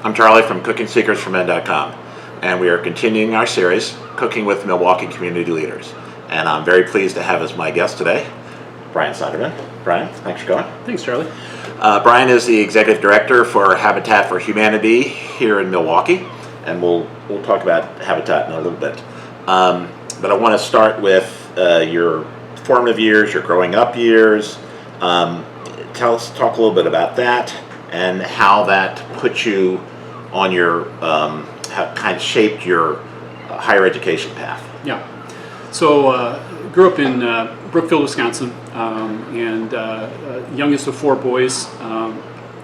I'm Charlie from CookingSecretsForMen.com, and we are continuing our series, Cooking with Milwaukee Community Leaders. And I'm very pleased to have as my guest today, Brian Sonderman. Brian, thanks for coming. Thanks, Charlie. Brian is the Executive Director for Habitat for Humanity here in Milwaukee, and we'll talk about Habitat in a little bit. But I want to start with your formative years, your growing up years. Talk a little bit about that and how that put you on your, how kind of shaped your higher education path. Yeah. So grew up in Brookfield, Wisconsin, and youngest of four boys.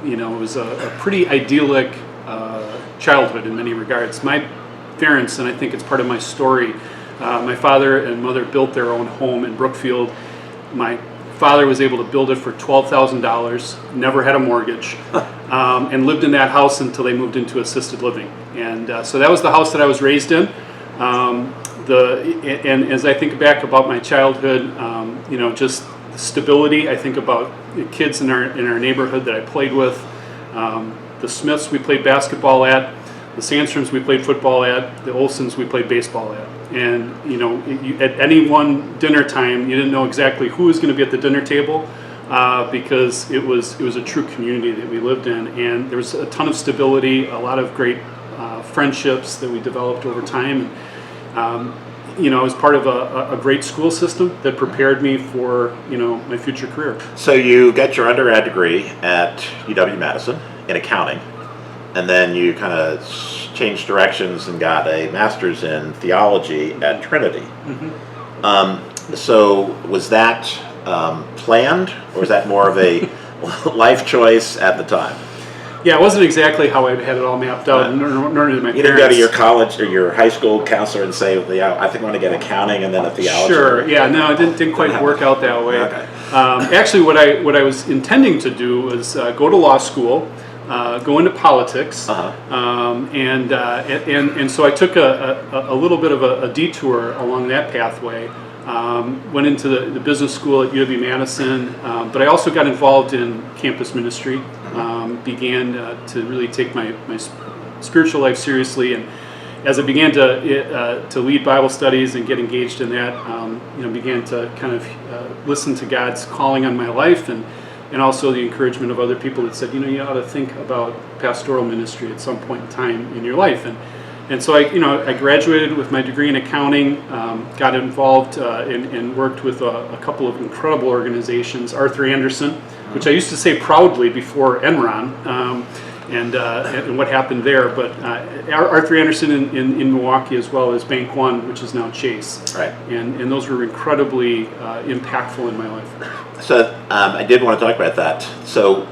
It was a pretty idyllic childhood in many regards. My parents, and I think it's part of my story, my father and mother built their own home in Brookfield. My father was able to build it for $12,000, never had a mortgage, and lived in that house until they moved into assisted living. And so that was the house that I was raised in. And as I think back about my childhood, just stability. I think about the kids in our neighborhood that I played with. The Smiths we played basketball at, the Sandstroms we played football at, the Olsons we played baseball at. And at any one dinner time, you didn't know exactly who was going to be at the dinner table because it was a true community that we lived in, and there was a ton of stability, a lot of great friendships that we developed over time. I was part of a great school system that prepared me for my future career. So you got your undergrad degree at UW-Madison in accounting, and then you kind of changed directions and got a master's in theology at Trinity. Mm-hmm. So was that planned, or was that more of a life choice at the time? Yeah, it wasn't exactly how I had it all mapped out, nor did my parents. You didn't go to your college or your high school counselor and say, I think I want to get accounting and then a theology. Sure, yeah, no, it didn't quite work out that way. Okay. Actually, what I was intending to do was go to law school, go into politics, and so I took a little bit of a detour along that pathway. Went into the business school at UW-Madison, but I also got involved in campus ministry, began to really take my spiritual life seriously, and as I began to lead Bible studies and get engaged in that, began to kind of listen to God's calling on my life, and also the encouragement of other people that said, you ought to think about pastoral ministry at some point in time in your life. And so I graduated with my degree in accounting, got involved and worked with a couple of incredible organizations, Arthur Andersen, which I used to say proudly before Enron, and what happened there. But Arthur Andersen in Milwaukee, as well as Bank One, which is now Chase. Right. And those were incredibly impactful in my life. So I did want to talk about that. So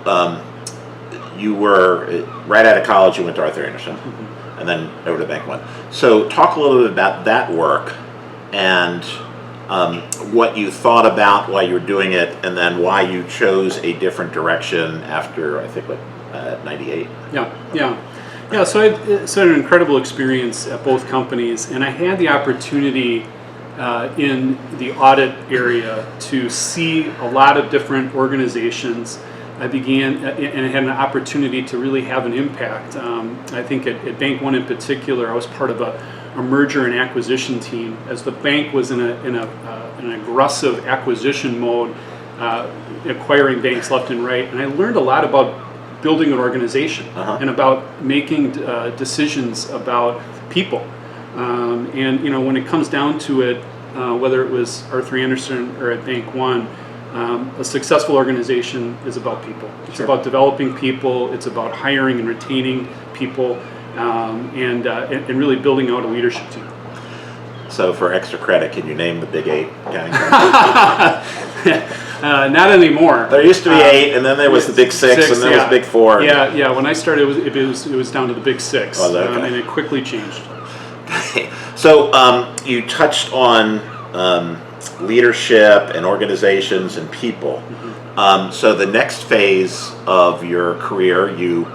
you were, right out of college, you went to Arthur Andersen. Mm-hmm. And then over to Bank One. So talk a little bit about that work and what you thought about while you were doing it, and then why you chose a different direction after, I think, 98? Yeah. So I had an incredible experience at both companies, and I had the opportunity in the audit area to see a lot of different organizations. I began and had an opportunity to really have an impact. I think at Bank One in particular, I was part of a merger and acquisition team as the bank was in an aggressive acquisition mode, acquiring banks left and right. And I learned a lot about building an organization and about making decisions about people. And when it comes down to it, whether it was Arthur Andersen or at Bank One, a successful organization is about people. It's about developing people. It's about hiring and retaining people, and really building out a leadership team. So for extra credit, can you name the big 8 accounting firms? Not anymore. There used to be 8, and then there was the big 6, and then there was big 4. Yeah. When I started, it was down to the big 6, okay. And it quickly changed. Okay. So you touched on leadership and organizations and people. Mm-hmm. So the next phase of your career, you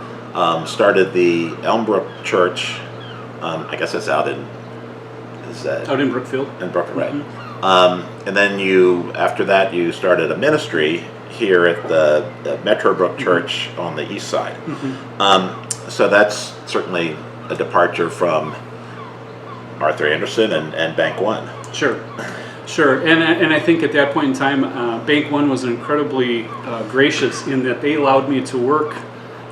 started the Elmbrook Church. I guess that's out in Brookfield. In Brookfield, right. Mm-hmm. And then after that, you started a ministry here at the Metrobrook Church on the east side. Mm-hmm. So that's certainly a departure from Arthur Andersen and Bank One. Sure, and I think at that point in time, Bank One was incredibly gracious in that they allowed me to work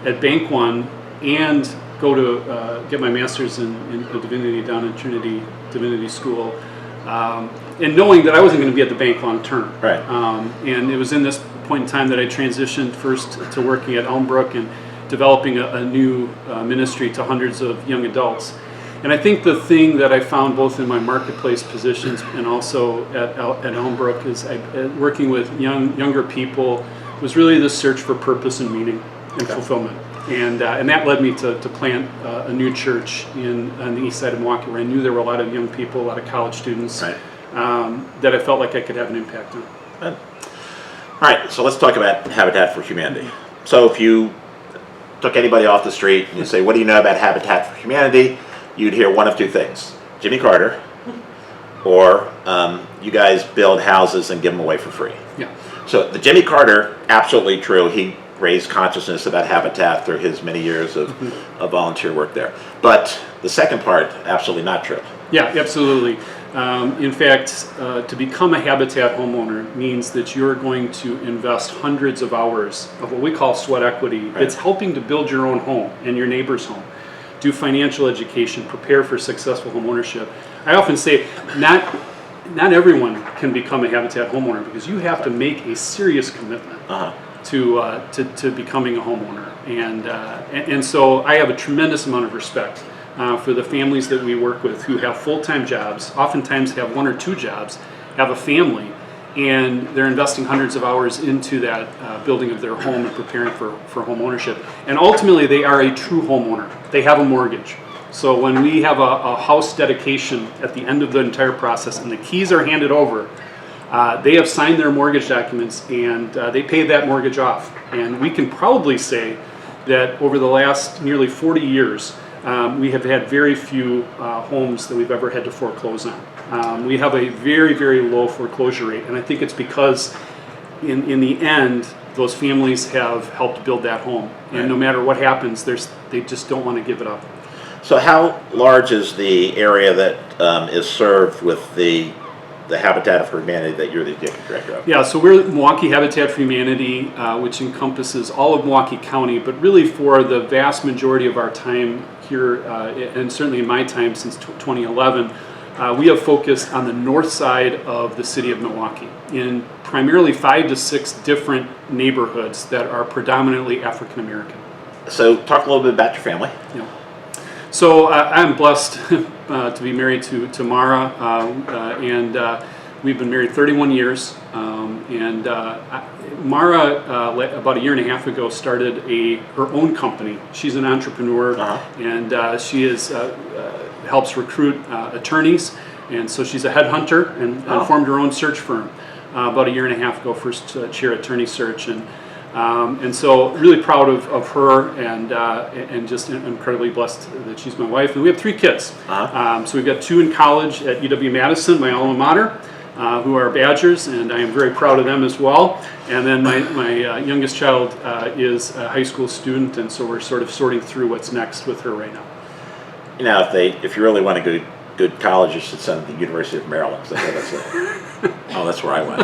at Bank One and go to get my master's in divinity down at Trinity Divinity School, and knowing that I wasn't going to be at the bank long term. Right. And it was in this point in time that I transitioned first to working at Elmbrook and developing a new ministry to hundreds of young adults. And I think the thing that I found both in my marketplace positions and also at Elmbrook is working with younger people was really the search for purpose and meaning and fulfillment. And that led me to plant a new church on the east side of Milwaukee, where I knew there were a lot of young people, a lot of college students, Right. that I felt like I could have an impact on. All right, so let's talk about Habitat for Humanity. So if you took anybody off the street and you say, what do you know about Habitat for Humanity? You'd hear one of two things: Jimmy Carter, or you guys build houses and give them away for free. Yeah. So the Jimmy Carter, absolutely true. He raised consciousness about Habitat through his many years of volunteer work there. But the second part, absolutely not true. Yeah, absolutely. In fact, to become a Habitat homeowner means that you're going to invest hundreds of hours of what we call sweat equity. Right. It's helping to build your own home and your neighbor's home, do financial education, prepare for successful home ownership. I often say not everyone can become a Habitat homeowner because you have to make a serious commitment to becoming a homeowner. And so I have a tremendous amount of respect for the families that we work with who have full-time jobs, oftentimes have one or two jobs, have a family, and they're investing hundreds of hours into that building of their home and preparing for home ownership. And ultimately, they are a true homeowner. They have a mortgage. So when we have a house dedication at the end of the entire process and the keys are handed over, they have signed their mortgage documents and they paid that mortgage off. And we can proudly say that over the last nearly 40 years, we have had very few homes that we've ever had to foreclose on. We have a very, very low foreclosure rate, and I think it's because in the end, those families have helped build that home. And no matter what happens, they just don't want to give it up. So how large is the area that is served with the Habitat for Humanity that you're the executive director of? Yeah, so we're Milwaukee Habitat for Humanity, which encompasses all of Milwaukee County, but really for the vast majority of our time here, and certainly in my time since 2011, we have focused on the north side of the city of Milwaukee in primarily 5 to 6 different neighborhoods that are predominantly African American. So talk a little bit about your family. Yeah. So I'm blessed to be married to Mara, and we've been married 31 years. Mara, about a year and a half ago, started her own company. She's an entrepreneur, and she helps recruit attorneys, and so she's a headhunter and formed her own search firm about a year and a half ago, first chair attorney search. And so really proud of her and just incredibly blessed that she's my wife. And we have 3 kids. So we've got 2 in college at UW-Madison, my alma mater, who are Badgers, and I am very proud of them as well. And then my youngest child is a high school student, and so we're sort of sorting through what's next with her right now. You know, if you really want a good college, you should send them to the University of Maryland. So that's where I went.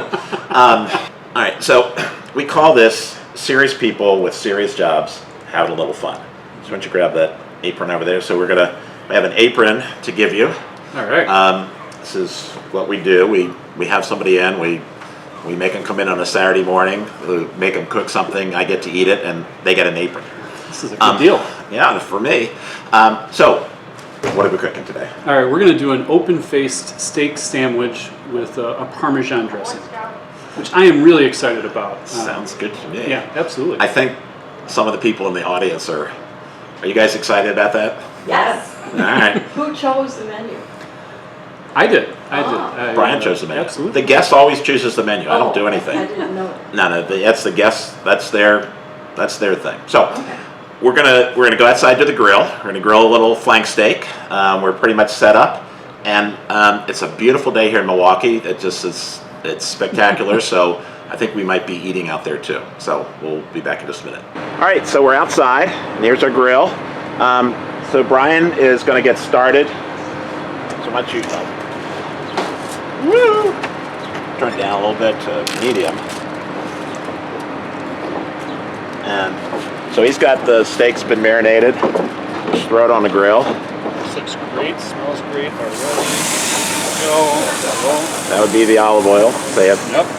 All right, so we call this serious people with serious jobs having a little fun. So why don't you grab that apron over there? So we have an apron to give you. All right. This is what we do. We have somebody in. We make them come in on a Saturday morning. We make them cook something. I get to eat it, and they get an apron. This is a good deal. Yeah, for me. So what are we cooking today? All right, we're going to do an open-faced steak sandwich with a Parmesan dressing, which I am really excited about. Sounds good to me. Yeah, absolutely. I think some of the people in the audience are you guys excited about that? Yes. All right. Who chose the menu? I did. Brian chose the menu. Absolutely. The guest always chooses the menu. I don't do anything. I didn't know. No, that's the guest. That's their thing. So we're gonna go outside to the grill. We're gonna grill a little flank steak. We're pretty much set up, and it's a beautiful day here in Milwaukee. It's spectacular. So I think we might be eating out there too. So we'll be back in just a minute. All right, so we're outside, and here's our grill. So Brian is going to get started. So why don't you turn it down a little bit to medium. And so he's got the steaks been marinated. Just throw it on the grill. This looks great, smells great already. Go. That would be the olive oil. Yep.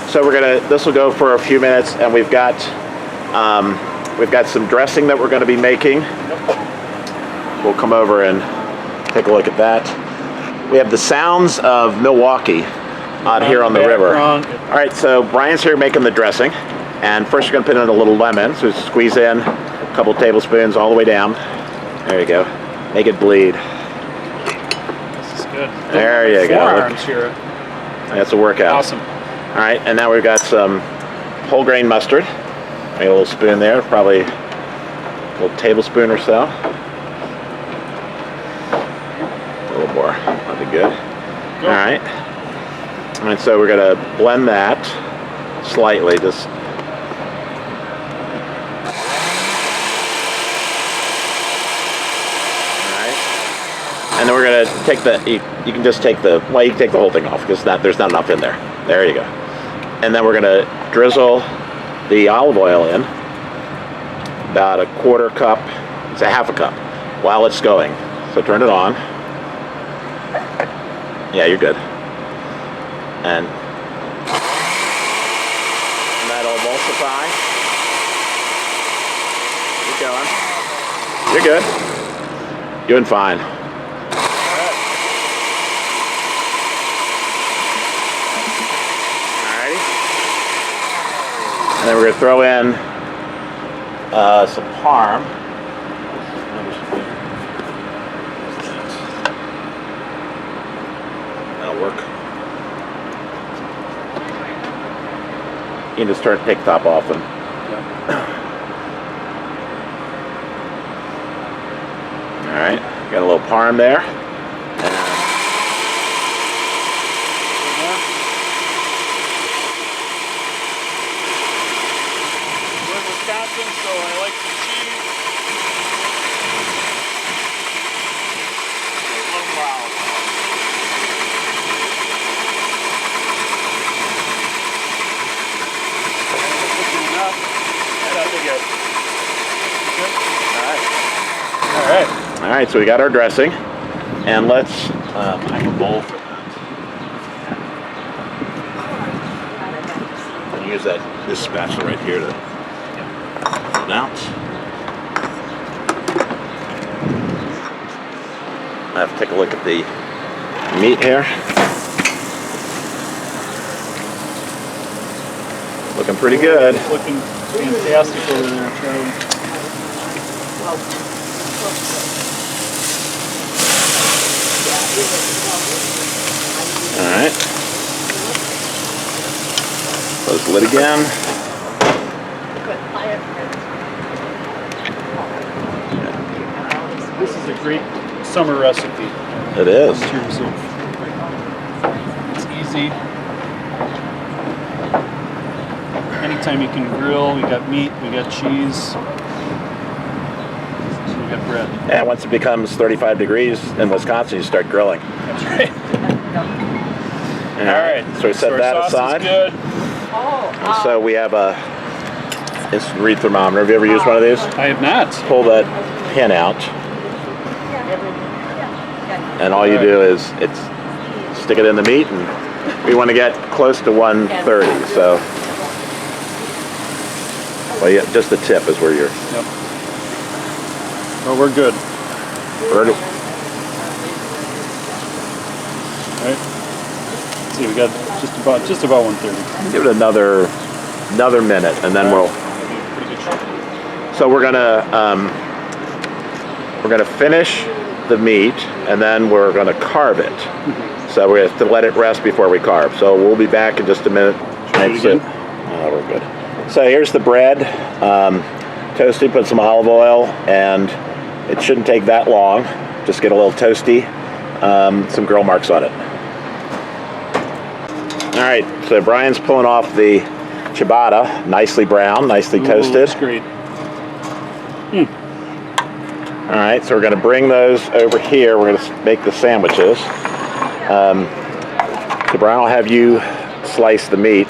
So this will go for a few minutes, and we've got some dressing that we're going to be making. Yep. We'll come over and take a look at that. We have the sounds of Milwaukee out here on the river. All right, so Brian's here making the dressing, and first you're going to put in a little lemon. So squeeze in a couple tablespoons all the way down. There you go. Make it bleed. This is good. There you go. Forearms here. That's a workout. Awesome. All right, and now we've got some whole grain mustard. Make a little spoon there, probably a little tablespoon or so. A little more, that'd be good. Go. All right. And so we're gonna blend that slightly, just. And then we're gonna take you can just take you can take the whole thing off because there's not enough in there. There you go. And then we're gonna drizzle the olive oil in, about a quarter cup, it's a half a cup, while it's going. So turn it on. Yeah, you're good. And that'll emulsify. Keep going. You're good. Doing fine. And then we're going to throw in some parm. That'll work. You can just take the top off and. All right, got a little parm there. So I like some cheese. Wow. All right, so we got our dressing, and let's I have a bowl for that. And use this spatula right here to put it out. I have to take a look at the meat here. Looking pretty good. It's looking fantastic over there, Charlie. All right. Close the lid again. This is a great summer recipe. It is. In terms of, it's easy. Anytime you can grill, we got meat, we got cheese, we got bread. Yeah, once it becomes 35 degrees in Wisconsin, you start grilling. That's right. All right. So we set that aside. Is good. And so we have a instant read thermometer. Have you ever used one of these? I have not. Pull that pin out. And all you do is stick it in the meat, and we want to get close to 130. So, well, yeah, just the tip is where you're. Yep. Well, we're good. Ready? All right. Let's see, we got just about 130. Give it another minute, and then we'll. So we're gonna finish the meat, and then we're gonna carve it. So we have to let it rest before we carve. So we'll be back in just a minute. Should we Oh, we're good. So here's the bread, toasted. Put some olive oil, and it shouldn't take that long. Just get a little toasty, some grill marks on it. All right, so Brian's pulling off the ciabatta, nicely brown, nicely toasted. Looks great. All right, so we're going to bring those over here. We're going to make the sandwiches. So Brian, I'll have you slice the meat.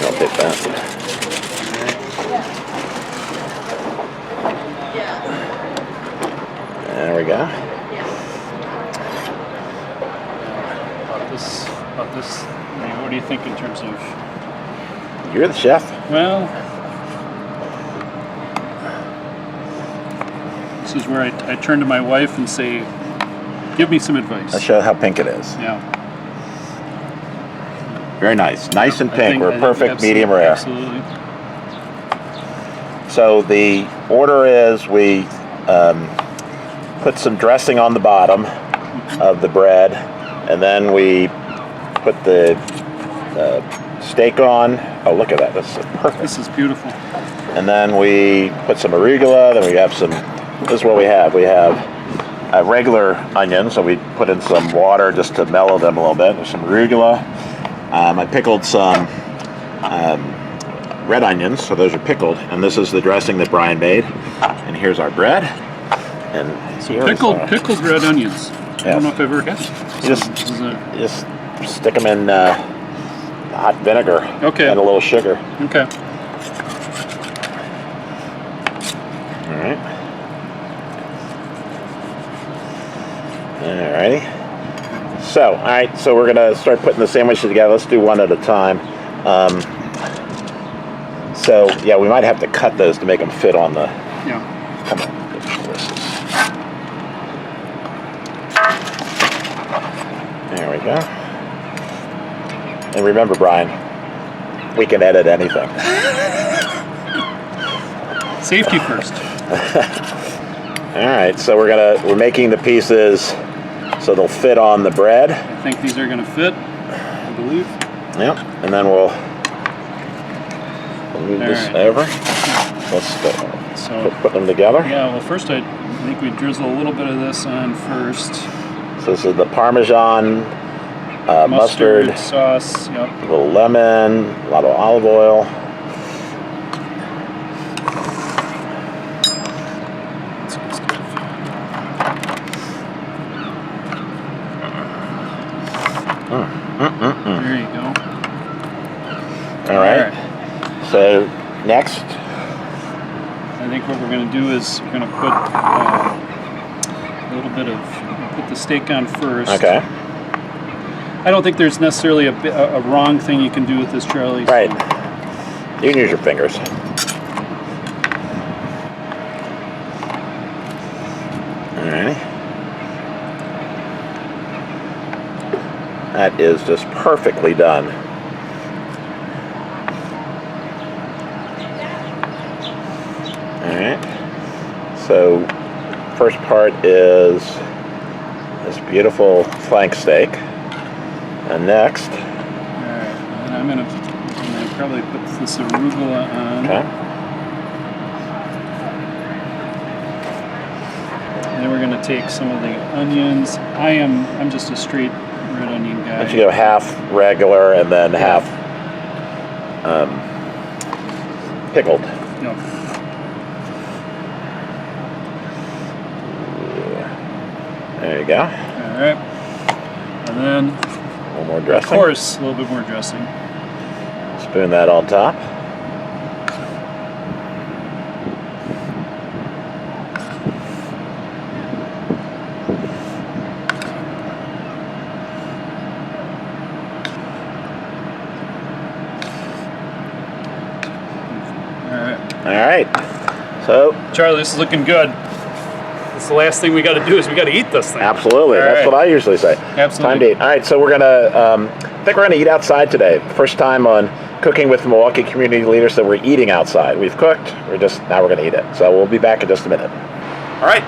I'll take that. There we go. About this, what do you think in terms of? You're the chef. Well, this is where I turn to my wife and say, give me some advice. I'll show how pink it is. Yeah. Very nice. Nice and pink. We're perfect medium rare. Absolutely. So the order is we put some dressing on the bottom of the bread, and then we put the steak on. Oh, look at that. This is perfect. This is beautiful. And then we put some arugula. Then we have some, this is what we have. We have regular onions, so we put in some water just to mellow them a little bit. There's some arugula. I pickled some red onions, so those are pickled. And this is the dressing that Brian made. And here's our bread. And so pickled red onions. Yes. I don't know if I've ever had it. Just stick them in hot vinegar okay. and a little sugar. Okay. All right. Alrighty. So, all right. So we're gonna start putting the sandwiches together. Let's do one at a time. So yeah, we might have to cut those to make them fit on the. Yeah. Come on. There we go. And remember, Brian, we can edit anything. Safety first. All right, so we're making the pieces so they'll fit on the bread. I think these are going to fit, I believe. Yep, and then we'll move this over. Let's put them together. Yeah, well, first I think we drizzle a little bit of this on first. So this is the parmesan, mustard sauce, yep. A little lemon, a lot of olive oil. There you go. All right. So next, I think what we're going to do is we're going to put a little bit of put the steak on first. Okay. I don't think there's necessarily a wrong thing you can do with this, Charlie. Right. You can use your fingers. All right. That is just perfectly done. All right. So, first part is this beautiful flank steak. And next. All right. And I'm gonna probably put this arugula on. Okay. And then we're gonna take some of the onions. I'm just a straight red onion guy. But you go half regular and then half pickled. Yep. There you go. All right. And then, A little more dressing. of course, a little bit more dressing. Spoon that on top. All right. So, Charlie, this is looking good. It's the last thing we got to do is we got to eat this thing. absolutely. All That's right. what I usually say. Absolutely. Time to eat. All right. So we're gonna. I think we're gonna eat outside today. First time on Cooking with Milwaukee Community Leaders that we're eating outside. We've cooked. Now we're gonna eat it. So we'll be back in just a minute. All right.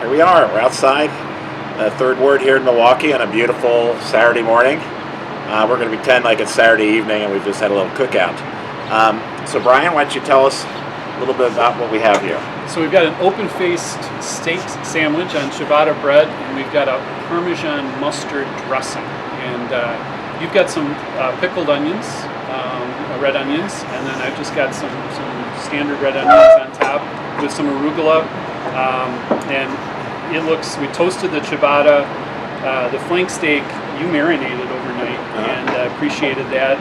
Here we are. We're outside. Third Ward here in Milwaukee on a beautiful Saturday morning. We're gonna pretend like it's Saturday evening and we've just had a little cookout. So Brian, why don't you tell us a little bit about what we have here? So we've got an open-faced steak sandwich on ciabatta bread, and we've got a Parmesan mustard dressing. And you've got some pickled onions, red onions, and then I've just got some standard red onions on top. with some arugula, and it looks. We toasted the ciabatta, the flank steak. You marinated overnight, and appreciated that.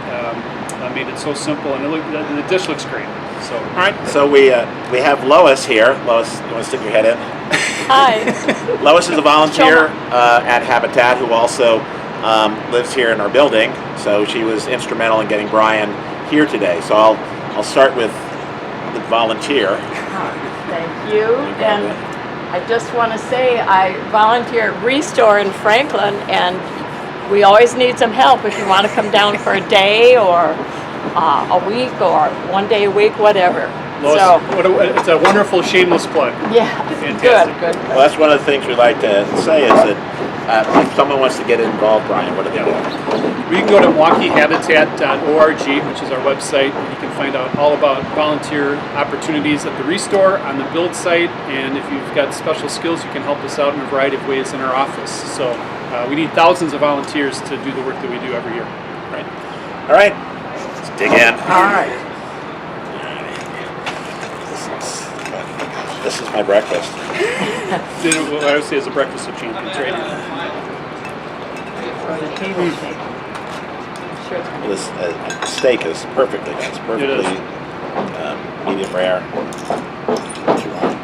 Made it so simple, and the dish looks great. So, All right, so we have Lois here. Lois, you want to stick your head in? Hi. Lois is a volunteer at Habitat who also lives here in our building. So she was instrumental in getting Brian here today. So I'll start with the volunteer. Thank you. And I just want to say I volunteer at Restore in Franklin, and we always need some help if you want to come down for a day or a week or 1 day a week, whatever. Lois, it's a wonderful shameless plug. Yeah, Fantastic. good. Well, that's one of the things we like to say is that if someone wants to get involved, Brian, what do they do? We can go to MilwaukeeHabitat.org, which is our website. You can find out all about volunteer opportunities at the Restore on the Build site, and if you've got special skills, you can help us out in a variety of ways in our office. So we need thousands of volunteers to do the work that we do every year. Right. All right. Let's dig in. All right. This is my breakfast. What I would say is a breakfast of champions, right? From the table steak. Sure it's gonna be- This steak is perfectly done. It's perfectly medium rare. What you want.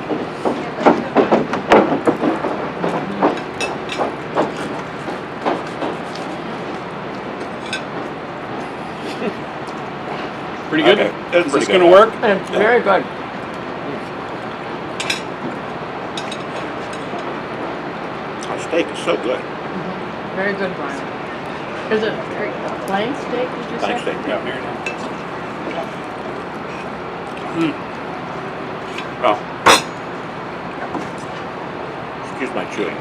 Pretty good? Okay, it's Is pretty this good. going to work? It's very good. Our steak is so good. Very good, Brian. Is it very plain steak, did you say? Thanks, steak. Yeah, Marinate. Oh. Excuse my chewing.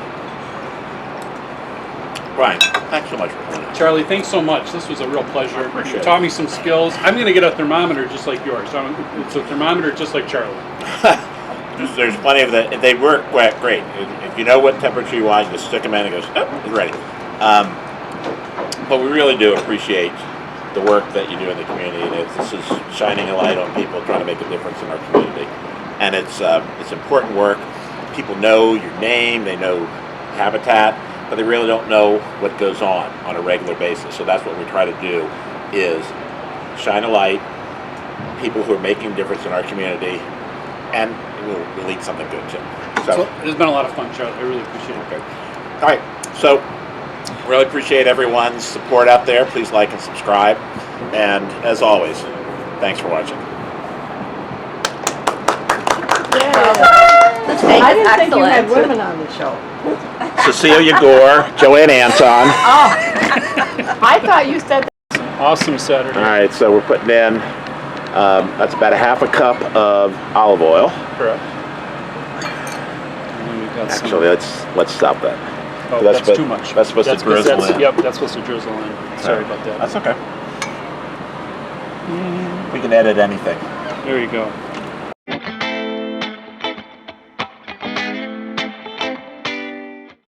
Brian, thanks so much for coming. Charlie, thanks so much. This was a real pleasure. Appreciate You it. taught me some skills. I'm going to get a thermometer just like yours. It's a thermometer just like Charlie. There's plenty of that. They work great. If you know what temperature you want, you just stick them in and it goes, oh, it's ready. But we really do appreciate the work that you do in the community. And this is shining a light on people trying to make a difference in our community. And it's important work. People know your name, they know Habitat, but they really don't know what goes on a regular basis. So that's what we try to do is shine a light, people who are making a difference in our community, and we'll eat something good too. So it's been a lot of fun, Charlie. I really appreciate it. All right, so really appreciate everyone's support out there. Please like and subscribe. And as always, thanks for watching. The steak I is didn't think you had excellent. women on the show. Cecilia Gore, Joanne Anton. Oh, I thought you said Awesome Saturday. All right, so we're putting in, that's about a half a cup of olive oil. Correct. And then we've got some- Actually, let's stop that. Oh, that's that's but- too much. that's supposed to drizzle in. Yep, that's supposed to drizzle in. Sorry about that. That's okay. We can edit anything. There you go.